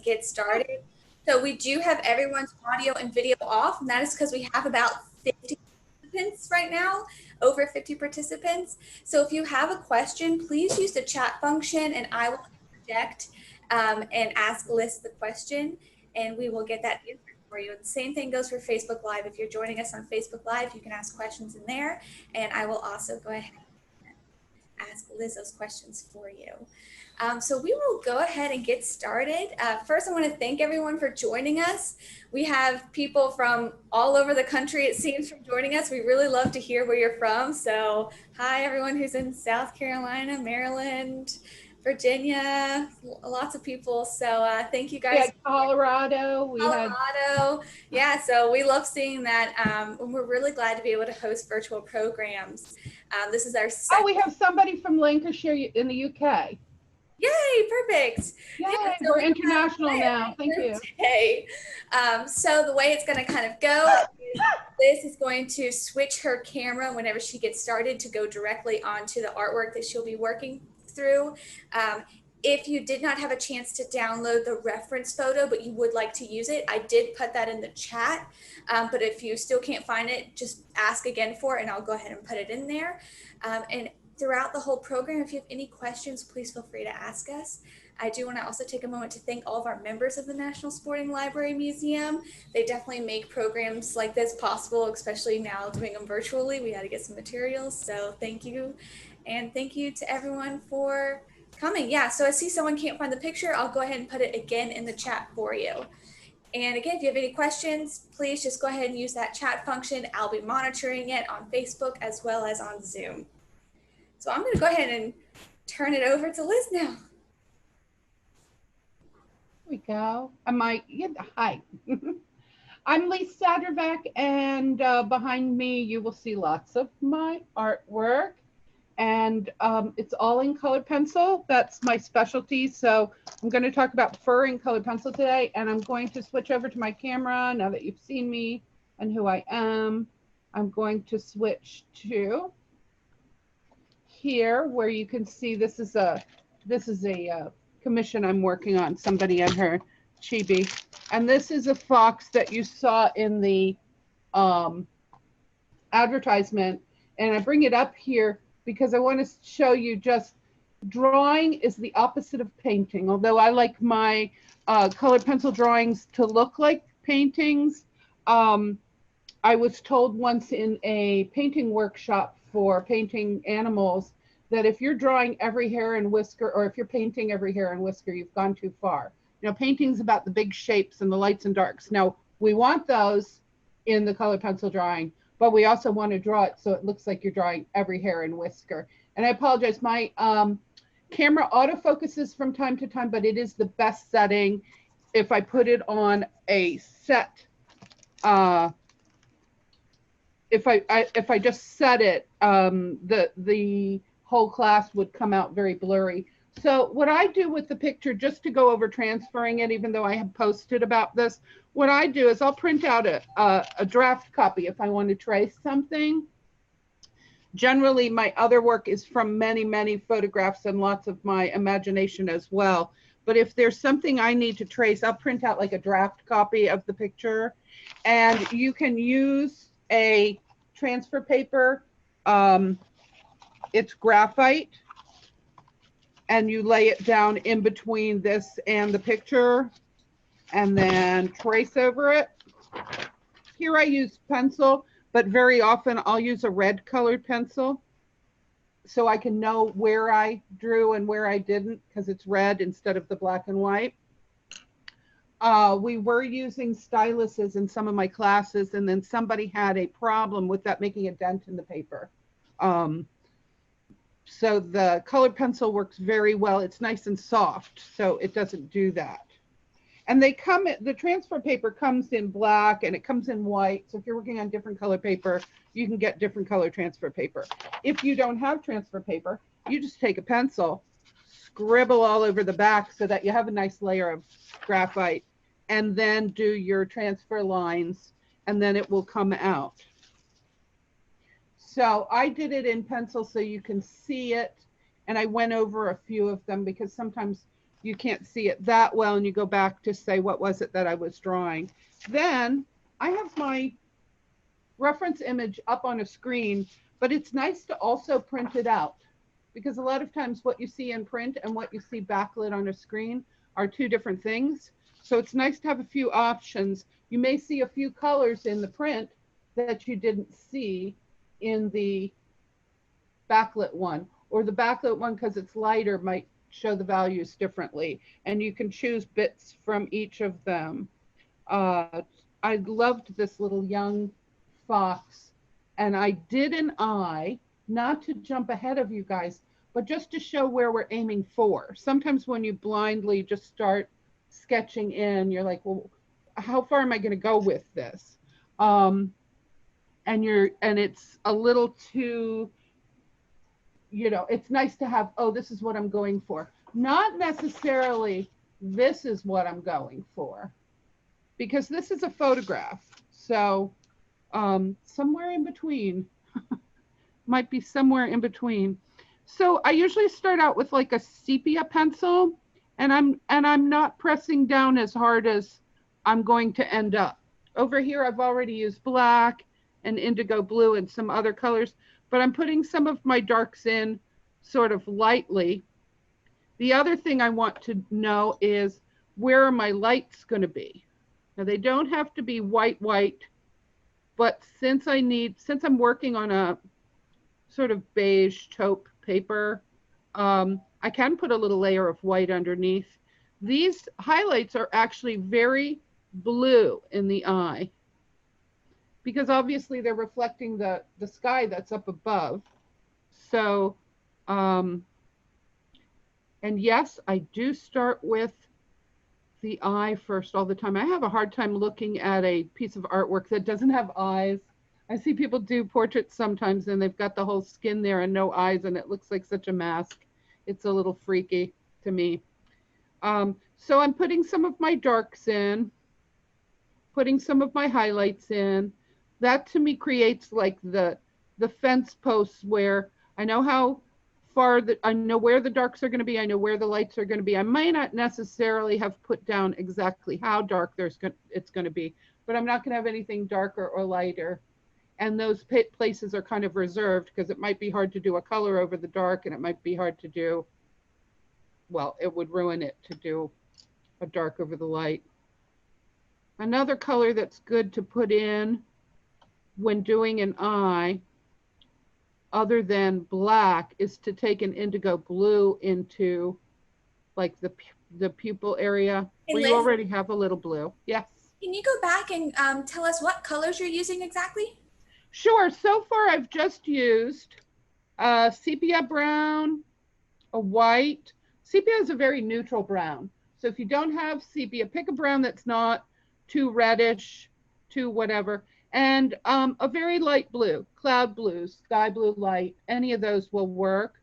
get started. So we do have everyone's audio and video off, and that is because we have about 50 participants right now, over 50 participants. So if you have a question, please use the chat function and I will project and ask Lis the question, and we will get that answered for you. The same thing goes for Facebook Live. If you're joining us on Facebook Live, you can ask questions in there, and I will also go ahead ask Lis those questions for you. So we will go ahead and get started. First, I want to thank everyone for joining us. We have people from all over the country, it seems, from joining us. We really love to hear where you're from. So hi, everyone who's in South Carolina, Maryland, Virginia, lots of people. So thank you guys. We had Colorado. Colorado. Yeah, so we love seeing that. And we're really glad to be able to host virtual programs. This is our second. Oh, we have somebody from Lancashire in the UK. Yay, perfect. Yay, yeah, so we're international now. Thank you. So the way it's going to kind of go is Lis is going to switch her camera whenever she gets started to go directly onto the artwork that she'll be working through. If you did not have a chance to download the reference photo, but you would like to use it, I did put that in the chat. But if you still can't find it, just ask again for it and I'll go ahead and put it in there. And throughout the whole program, if you have any questions, please feel free to ask us. I do want to also take a moment to thank all of our members of the National Sporting Library Museum. They definitely make programs like this possible, especially now doing them virtually. We had to get some materials, so thank you. And thank you to everyone for coming. Yeah, so I see someone can't find the picture. I'll go ahead and put it again in the chat for you. And again, if you have any questions, please just go ahead and use that chat function. I'll be monitoring it on Facebook as well as on Zoom. So I'm going to go ahead and turn it over to Lis now. Here we go. Hi. I'm Lis Zadravec, and behind me you will see lots of my artwork. And it's all in colored pencil. That's my specialty. So I'm going to talk about fur in colored pencil today. And I'm going to switch over to my camera now that you've seen me and who I am. I'm going to switch to here where you can see this is a commission I'm working on, somebody and her chibi. And this is a fox that you saw in the advertisement. And I bring it up here because I want to show you just drawing is the opposite of painting. Although I like my colored pencil drawings to look like paintings, I was told once in a painting workshop for painting animals that if you're drawing every hair and whisker, or if you're painting every hair and whisker, you've gone too far. You know, painting's about the big shapes and the lights and darks. Now, we want those in the colored pencil drawing, but we also want to draw it so it looks like you're drawing every hair and whisker. And I apologize, my camera autofocuses from time to time, but it is the best setting. If I put it on a set, if I just set it, the whole class would come out very blurry. So what I do with the picture, just to go over transferring it, even though I have posted about this, what I do is I'll print out a draft copy if I want to trace something. Generally, my other work is from many, many photographs and lots of my imagination as well. But if there's something I need to trace, I'll print out like a draft copy of the picture. And you can use a transfer paper. It's graphite. And you lay it down in between this and the picture and then trace over it. Here I use pencil, but very often I'll use a red colored pencil so I can know where I drew and where I didn't because it's red instead of the black and white. We were using styluses in some of my classes, and then somebody had a problem with that making a dent in the paper. So the colored pencil works very well. It's nice and soft, so it doesn't do that. And they come, the transfer paper comes in black and it comes in white. So if you're working on different color paper, you can get different color transfer paper. If you don't have transfer paper, you just take a pencil, scribble all over the back so that you have a nice layer of graphite, and then do your transfer lines, and then it will come out. So I did it in pencil so you can see it, and I went over a few of them because sometimes you can't see it that well, and you go back to say, what was it that I was drawing? Then I have my reference image up on a screen, but it's nice to also print it out, because a lot of times what you see in print and what you see backlit on a screen are two different things. So it's nice to have a few options. You may see a few colors in the print that you didn't see in the backlit one, or the backlit one, because it's lighter, might show the values differently, and you can choose bits from each of them. I loved this little young fox, and I did an eye, not to jump ahead of you guys, but just to show where we're aiming for. Sometimes when you blindly just start sketching in, you're like, well, how far am I going to go with this? And it's a little too, it's nice to have, oh, this is what I'm going for. Not necessarily this is what I'm going for, because this is a photograph. So somewhere in between, might be somewhere in between. So I usually start out with like a sepia pencil, and I'm not pressing down as hard as I'm going to end up. Over here, I've already used black and indigo blue and some other colors, but I'm putting some of my darks in sort of lightly. The other thing I want to know is, where are my lights going to be? Now, they don't have to be white, but since I'm working on a sort of beige taupe paper, I can put a little layer of white underneath. These highlights are actually very blue in the eye, because obviously they're reflecting the sky that's up above. So, and yes, I do start with the eye first all the time. I have a hard time looking at a piece of artwork that doesn't have eyes. I see people do portraits sometimes and they've got the whole skin there and no eyes, and it looks like such a mask. It's a little freaky to me. So I'm putting some of my darks in, putting some of my highlights in. That to me creates like the fence posts where I know how far I know where the darks are going to be. I know where the lights are going to be. I might not necessarily have put down exactly how dark it's going to be, but I'm not going to have anything darker or lighter. And those places are kind of reserved, because it might be hard to do a color over the dark, and it might be hard to do, well, it would ruin it to do a dark over the light. Another color that's good to put in when doing an eye, other than black, is to take an indigo blue into like the pupil area, Hey, where Liz, you already have a little blue. Yes. can you go back and tell us what colors you're using exactly? Sure. So far, I've just used sepia brown, a white. Sepia is a very neutral brown. So if you don't have sepia, pick a brown that's not too reddish, too whatever. And a very light blue, cloud blue, sky blue light, any of those will work.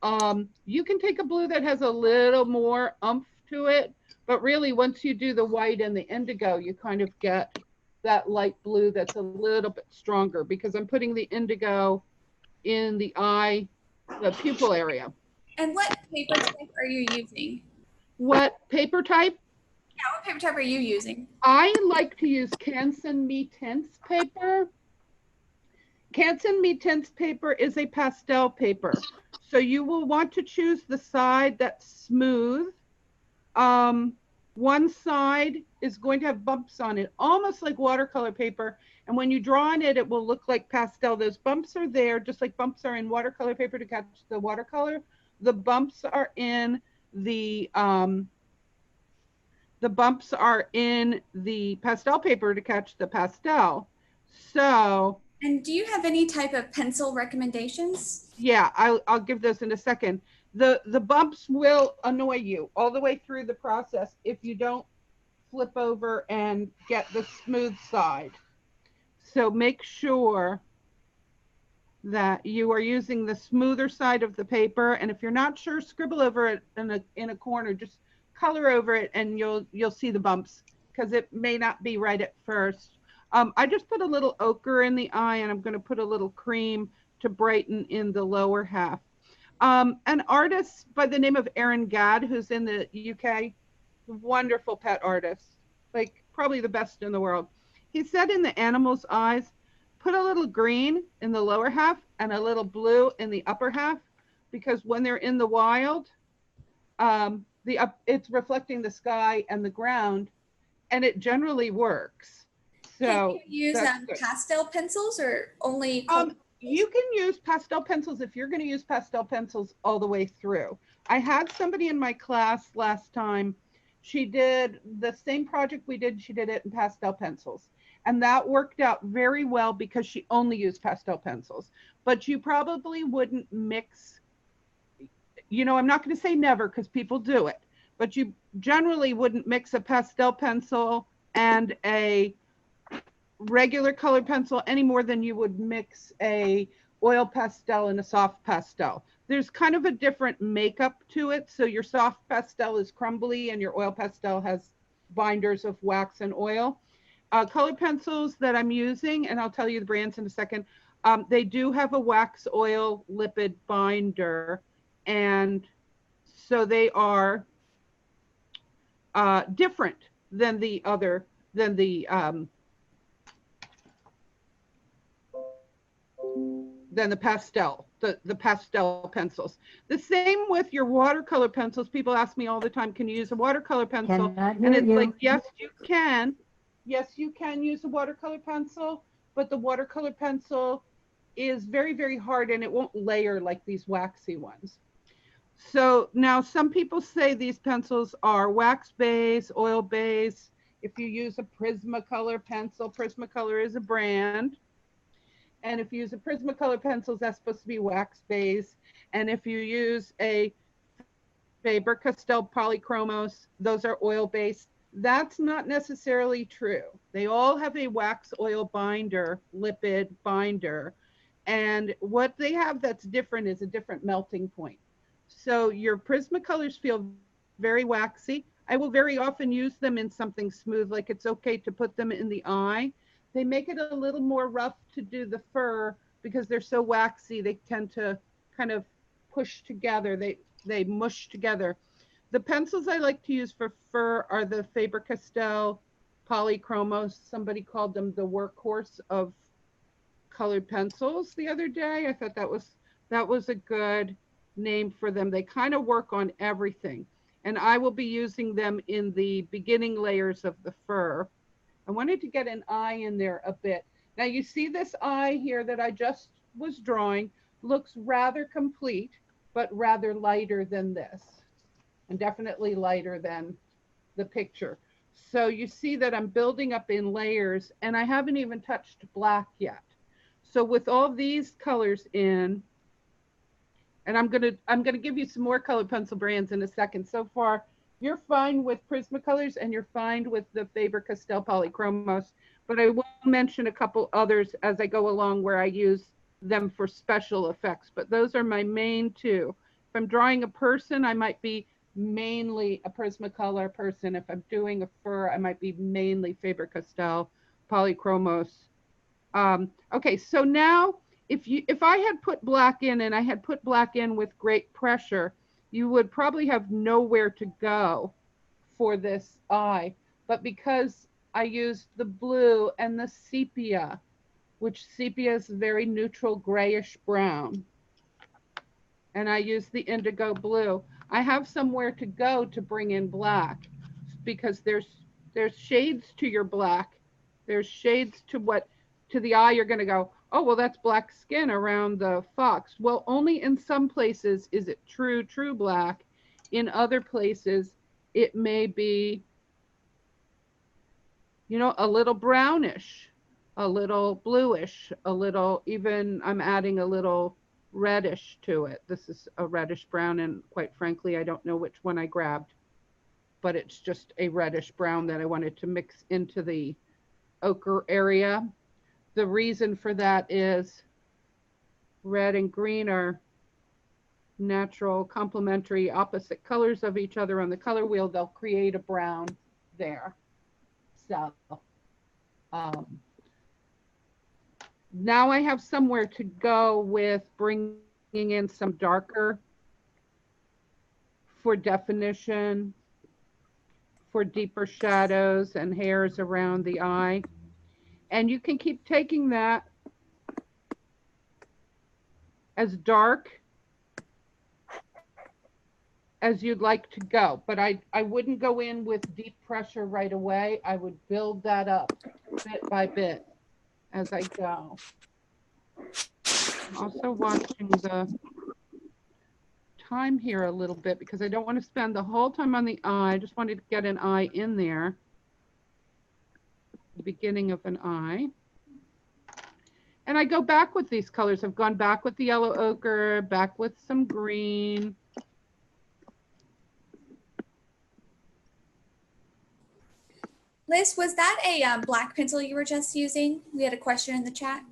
You can take a blue that has a little more oomph to it, but really once you do the white and the indigo, you kind of get that light blue that's a little bit stronger, because I'm putting the indigo in the eye, the pupil area. And what paper type are you using? What paper type? Yeah, what paper type are you using? I like to use Canson Me Tints paper. Canson Me Tints paper is a pastel paper. So you will want to choose the side that's smooth. One side is going to have bumps on it, almost like watercolor paper. And when you draw on it, it will look like pastel. Those bumps are there, just like bumps are in watercolor paper to catch the watercolor. The bumps are in the pastel paper to catch the pastel. So. And do you have any type of pencil recommendations? Yeah, I'll give those in a second. The bumps will annoy you all the way through the process if you don't flip over and get the smooth side. So make sure that you are using the smoother side of the paper. And if you're not sure, scribble over it in a corner, just color over it, and you'll see the bumps, because it may not be right at first. I just put a little ochre in the eye, and I'm going to put a little cream to brighten in the lower half. An artist by the name of Aaron Gadd, who's in the UK, wonderful pet artist, like probably the best in the world. He said in the animal's eyes, put a little green in the lower half and a little blue in the upper half, because when they're in the wild, it's reflecting the sky and the ground, and it generally works. Can you So use that's good. pastel pencils or only color? You can use pastel pencils if you're going to use pastel pencils all the way through. I had somebody in my class last time. She did the same project we did. She did it in pastel pencils. And that worked out very well because she only used pastel pencils. But you probably wouldn't mix, I'm not going to say never because people do it, but you generally wouldn't mix a pastel pencil and a regular colored pencil any more than you would mix a oil pastel and a soft pastel. There's kind of a different makeup to it. So your soft pastel is crumbly and your oil pastel has binders of wax and oil. Colored pencils that I'm using, and I'll tell you the brands in a second, they do have a wax oil lipid binder. And so they are different than the pastel, the pastel pencils. The same with your watercolor pencils. People ask me all the time, can you use a watercolor pencil? And it's like, yes, you can. Yes, you can use a watercolor pencil, but the watercolor pencil is very, very hard and it won't layer like these waxy ones. So now some people say these pencils are wax base, oil base. If you use a Prismacolor pencil, Prismacolor is a brand. And if you use a Prismacolor pencils, that's supposed to be wax base. And if you use a Faber-Castell Polychromos, those are oil based. That's not necessarily true. They all have a wax oil binder, lipid binder. And what they have that's different is a different melting point. So your Prismacolors feel very waxy. I will very often use them in something smooth, like it's okay to put them in the eye. They make it a little more rough to do the fur because they're so waxy. They tend to kind of push together. They mush together. The pencils I like to use for fur are the Faber-Castell Polychromos. Somebody called them the workhorse of colored pencils the other day. I thought that was a good name for them. They kind of work on everything. And I will be using them in the beginning layers of the fur. I wanted to get an eye in there a bit. Now you see this eye here that I just was drawing looks rather complete, but rather lighter than this, and definitely lighter than the picture. So you see that I'm building up in layers and I haven't even touched black yet. So with all these colors in, and I'm gonna give you some more colored pencil brands in a second. So far, you're fine with Prismacolors and you're fine with the Faber-Castell Polychromos, but I will mention a couple others as I go along where I use them for special effects. But those are my main two. If I'm drawing a person, I might be mainly a Prismacolor person. If I'm doing a fur, I might be mainly Faber-Castell Polychromos. Okay, so now if I had put black in and I had put black in with great pressure, you would probably have nowhere to go for this eye. But because I used the blue and the sepia, which sepia is very neutral grayish brown, and I used the indigo blue, I have somewhere to go to bring in black, because there's shades to your black. There's shades to the eye you're going to go, oh, well, that's black skin around the fox. Well, only in some places is it true black. In other places, it may be, a little brownish, a little bluish, a little, even I'm adding a little reddish to it. This is a reddish brown, and quite frankly, I don't know which one I grabbed, but it's just a reddish brown that I wanted to mix into the ochre area. The reason for that is red and green are natural complementary opposite colors of each other on the color wheel. They'll create a brown there. So now I have somewhere to go with bringing in some darker for definition, for deeper shadows and hairs around the eye. And you can keep taking that as dark as you'd like to go. But I wouldn't go in with deep pressure right away. I would build that up bit by bit as I go. I'm also watching the time here a little bit because I don't want to spend the whole time on the eye. I just wanted to get an eye in there. The beginning of an eye. And I go back with these colors. I've gone back with the yellow ochre, back with some green. Liz, was that a black pencil you were just using? We had a question in the chat.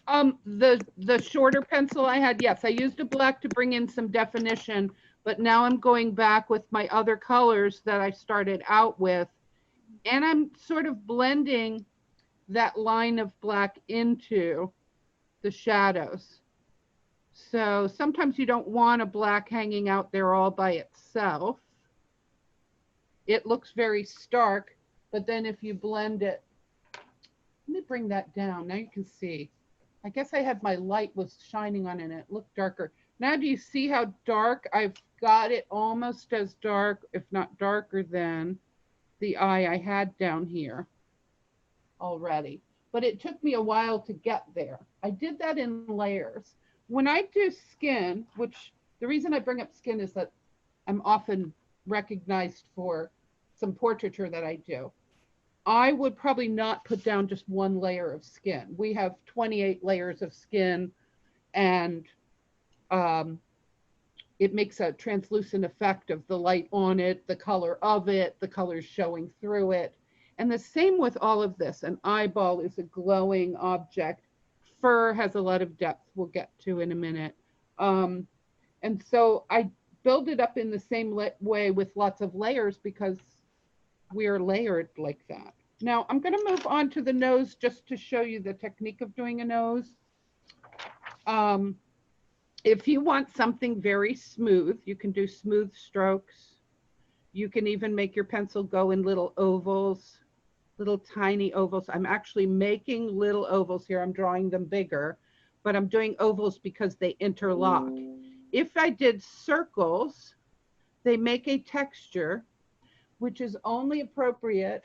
The shorter pencil I had, yes, I used a black to bring in some definition, but now I'm going back with my other colors that I started out with, and I'm sort of blending that line of black into the shadows. So sometimes you don't want a black hanging out there all by itself. It looks very stark, but then if you blend it, let me bring that down. Now you can see. I guess I had my light was shining on it and it looked darker. Now do you see how dark? I've got it almost as dark, if not darker than the eye I had down here already. But it took me a while to get there. I did that in layers. When I do skin, which the reason I bring up skin is that I'm often recognized for some portraiture that I do. I would probably not put down just one layer of skin. We have 28 layers of skin, and it makes a translucent effect of the light on it, the color of it, the colors showing through it. And the same with all of this. An eyeball is a glowing object. Fur has a lot of depth we'll get to in a minute. And so I build it up in the same way with lots of layers because we're layered like that. Now I'm going to move on to the nose just to show you the technique of doing a nose. If you want something very smooth, you can do smooth strokes. You can even make your pencil go in little ovals, little tiny ovals. I'm actually making little ovals here. I'm drawing them bigger, but I'm doing ovals because they interlock. If I did circles, they make a texture which is only appropriate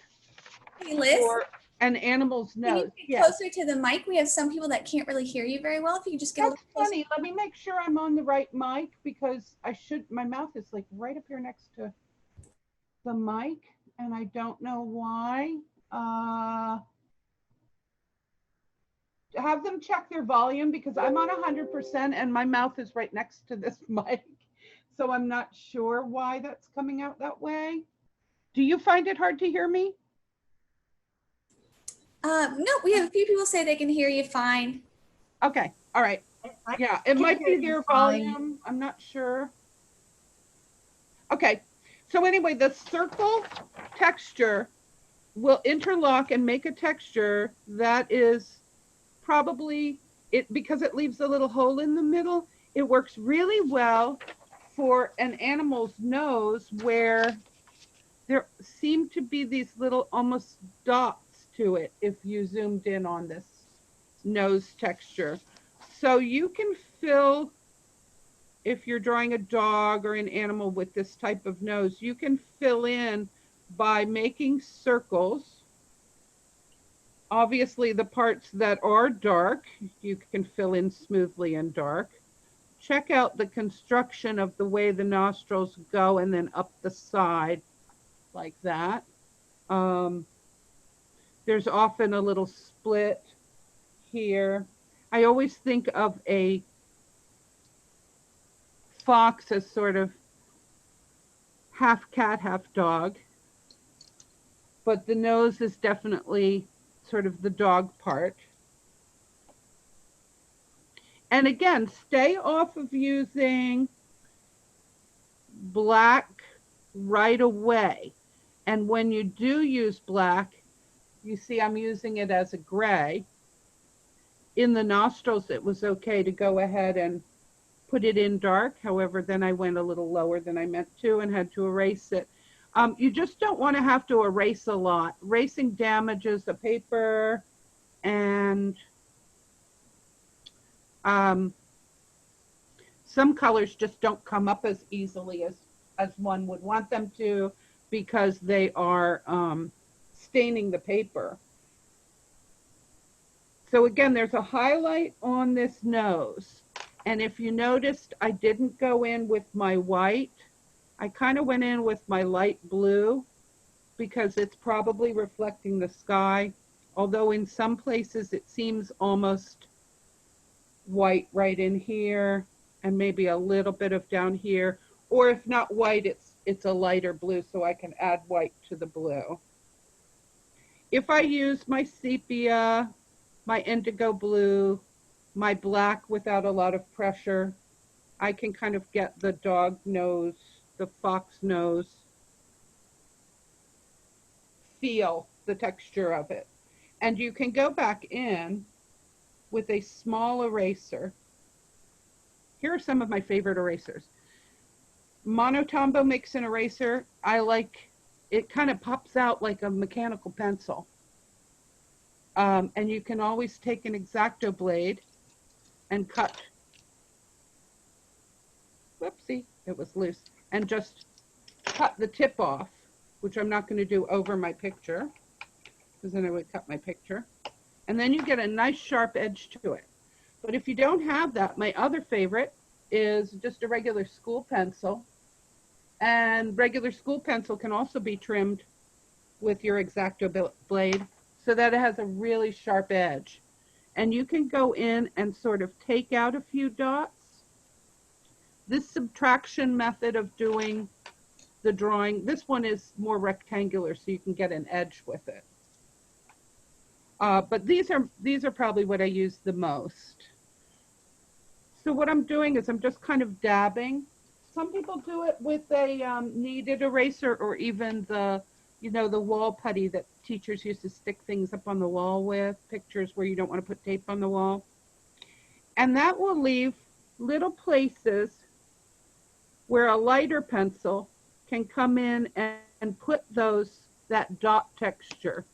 Hey, Liz, for an animal's can nose. you get closer to the mic? We have some people that can't really hear you very well. If you could just get That's a little closer. funny. Let me make sure I'm on the right mic because I should, my mouth is like right up here next to the mic and I don't know why. Have them check their volume because I'm on 100% and my mouth is right next to this mic. So I'm not sure why that's coming out that way. Do you find it hard to hear me? No, we have a few people say they can hear you fine. Okay, all right. Yeah, it might be their volume. I'm not sure. Okay, so anyway, the circle texture will interlock and make a texture that is probably it because it leaves a little hole in the middle. It works really well for an animal's nose where there seem to be these little almost dots to it if you zoomed in on this nose texture. So you can fill, if you're drawing a dog or an animal with this type of nose, you can fill in by making circles. Obviously, the parts that are dark, you can fill in smoothly and dark. Check out the construction of the way the nostrils go and then up the side like that. There's often a little split here. I always think of a fox as sort of half cat, half dog, but the nose is definitely sort of the dog part. And again, stay off of using black right away. And when you do use black, you see I'm using it as a gray. In the nostrils, it was okay to go ahead and put it in dark. However, then I went a little lower than I meant to and had to erase it. You just don't want to have to erase a lot. Erasing damages the paper, and some colors just don't come up as easily as one would want them to, because they are staining the paper. So again, there's a highlight on this nose. And if you noticed, I didn't go in with my white. I kind of went in with my light blue because it's probably reflecting the sky. Although in some places it seems almost white right in here, and maybe a little bit of down here. Or if not white, it's a lighter blue, so I can add white to the blue. If I use my sepia, my indigo blue, my black without a lot of pressure, I can kind of get the dog nose, the fox nose, feel the texture of it. And you can go back in with a small eraser. Here are some of my favorite erasers. Monotombo makes an eraser. I like, it kind of pops out like a mechanical pencil. And you can always take an Xacto blade and cut, whoopsie, it was loose, and just cut the tip off, which I'm not going to do over my picture, because then I would cut my picture. And then you get a nice sharp edge to it. But if you don't have that, my other favorite is just a regular school pencil. And regular school pencil can also be trimmed with your Xacto blade so that it has a really sharp edge. And you can go in and sort of take out a few dots. This subtraction method of doing the drawing, this one is more rectangular, so you can get an edge with it. But these are probably what I use the most. So what I'm doing is I'm just kind of dabbing. Some people do it with a kneaded eraser, or even the, the wall putty that teachers used to stick things up on the wall with, pictures where you don't want to put tape on the wall. And that will leave little places where a lighter pencil can come in and put that dot texture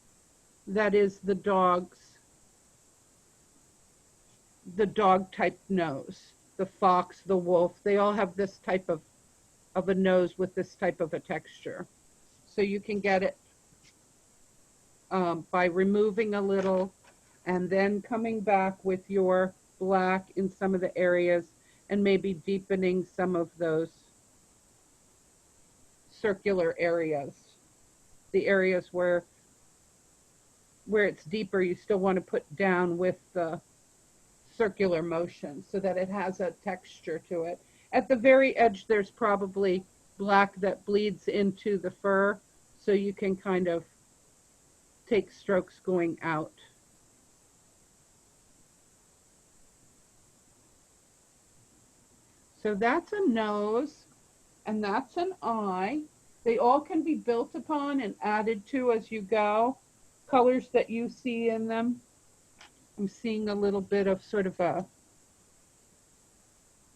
that is the dog type nose. The fox, the wolf, they all have this type of a nose with this type of a texture. So you can get it by removing a little and then coming back with your black in some of the areas and maybe deepening some of those circular areas. The areas where it's deeper, you still want to put down with the circular motion so that it has a texture to it. At the very edge, there's probably black that bleeds into the fur, so you can kind of take strokes going out. So that's a nose, and that's an eye. They all can be built upon and added to as you go. Colors that you see in them. I'm seeing a little bit of sort of a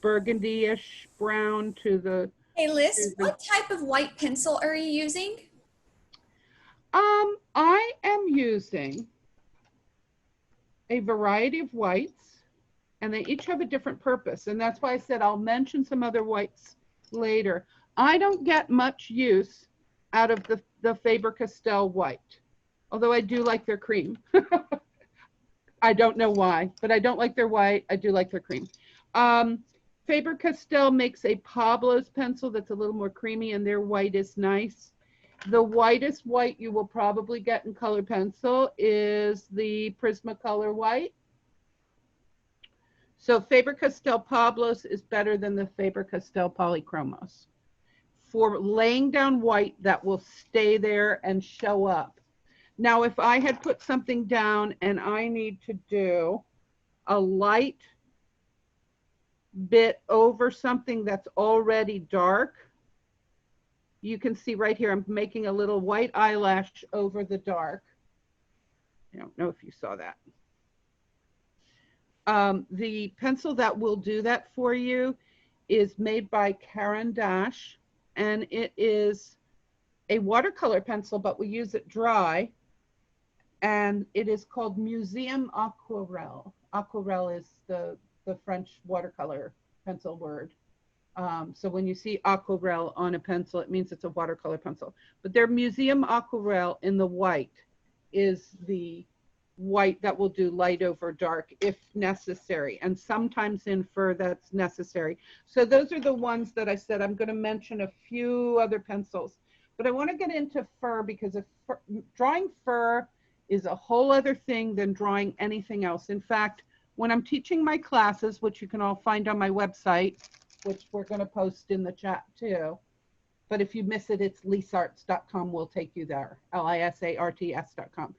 burgundy-ish brown to the... Hey Liz, what type of white pencil are you using? I am using a variety of whites, and they each have a different purpose. And that's why I said I'll mention some other whites later. I don't get much use out of the Faber-Castell white, although I do like their cream. I don't know why, but I don't like their white. I do like their cream. Faber-Castell makes a Pablo's pencil that's a little more creamy, and their white is nice. The whitest white you will probably get in color pencil is the Prismacolor white. So Faber-Castell Pablo's is better than the Faber-Castell Polychromos. For laying down white that will stay there and show up. Now, if I had put something down and I need to do a light bit over something that's already dark, you can see right here, I'm making a little white eyelash over the dark. I don't know if you saw that. The pencil that will do that for you is made by Karen Dash, and it is a watercolor pencil, but we use it dry, and it is called Museum Aquarelle. Aquarelle is the French watercolor pencil word. So when you see aquarelle on a pencil, it means it's a watercolor pencil. But their Museum Aquarelle in the white is the white that will do light over dark if necessary. And sometimes in fur that's necessary. So those are the ones that I said. I'm going to mention a few other pencils. But I want to get into fur because drawing fur is a whole other thing than drawing anything else. In fact, when I'm teaching my classes, which you can all find on my website, which we're going to post in the chat too. But if you miss it, it's lisarts.com. We'll take you there, lisarts.com.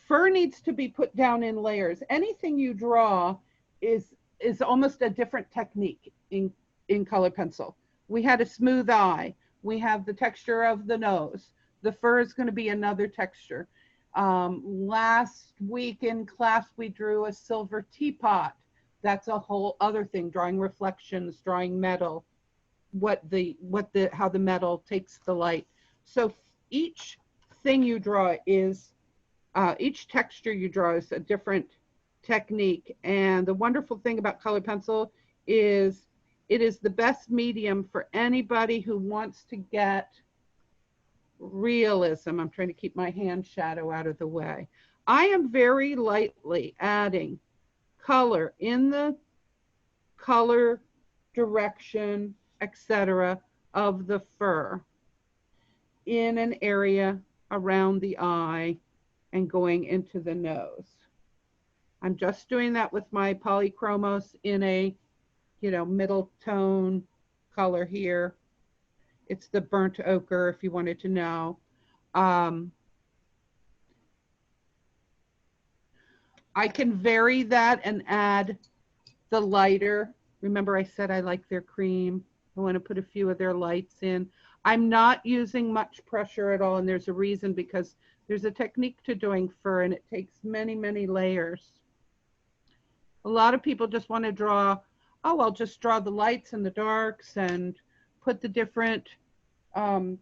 Fur needs to be put down in layers. Anything you draw is almost a different technique in color pencil. We had a smooth eye. We have the texture of the nose. The fur is going to be another texture. Last week in class, we drew a silver teapot. That's a whole other thing, drawing reflections, drawing metal, how the metal takes the light. So each thing you draw is, each texture you draw is a different technique. And the wonderful thing about color pencil is it is the best medium for anybody who wants to get realism. I'm trying to keep my hand shadow out of the way. I am very lightly adding color in the color direction, etc., of the fur in an area around the eye and going into the nose. I'm just doing that with my polychromos in a, middle tone color here. It's the burnt ochre, if you wanted to know. I can vary that and add the lighter. Remember I said I like their cream. I want to put a few of their lights in. I'm not using much pressure at all, and there's a reason, because there's a technique to doing fur, and it takes many, many layers. A lot of people just want to draw, I'll just draw the lights and the darks and put the different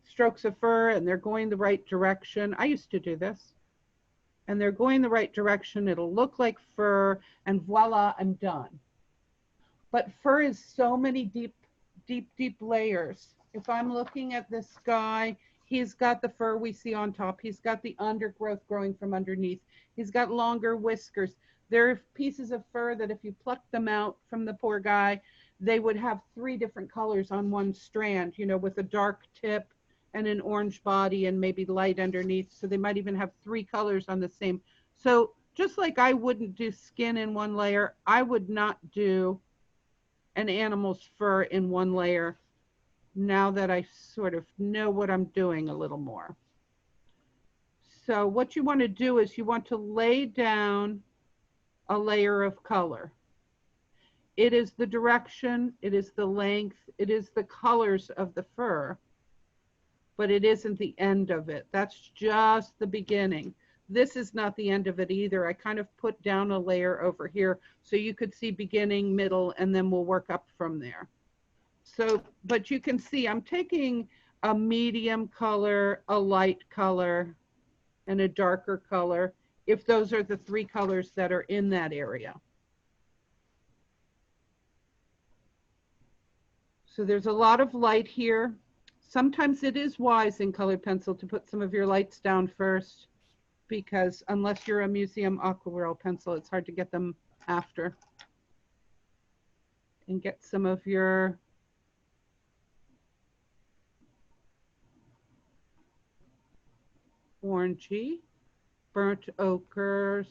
strokes of fur, and they're going the right direction. I used to do this. And they're going the right direction. It'll look like fur, and voila, I'm done. But fur is so many deep, deep, deep layers. If I'm looking at this guy, he's got the fur we see on top. He's got the undergrowth growing from underneath. He's got longer whiskers. There are pieces of fur that if you pluck them out from the poor guy, they would have 3 different colors on one strand, with a dark tip and an orange body and maybe light underneath. So they might even have 3 colors on the same. So just like I wouldn't do skin in one layer, I would not do an animal's fur in one layer, now that I sort of know what I'm doing a little more. So what you want to do is you want to lay down a layer of color. It is the direction, it is the length, it is the colors of the fur, but it isn't the end of it. That's just the beginning. This is not the end of it either. I kind of put down a layer over here so you could see beginning, middle, and then we'll work up from there. So, but you can see I'm taking a medium color, a light color, and a darker color, if those are the 3 colors that are in that area. So there's a lot of light here. Sometimes it is wise in colored pencil to put some of your lights down first, because unless you're a museum aquarelle pencil, it's hard to get them after. And get some of your orangey, burnt ochres,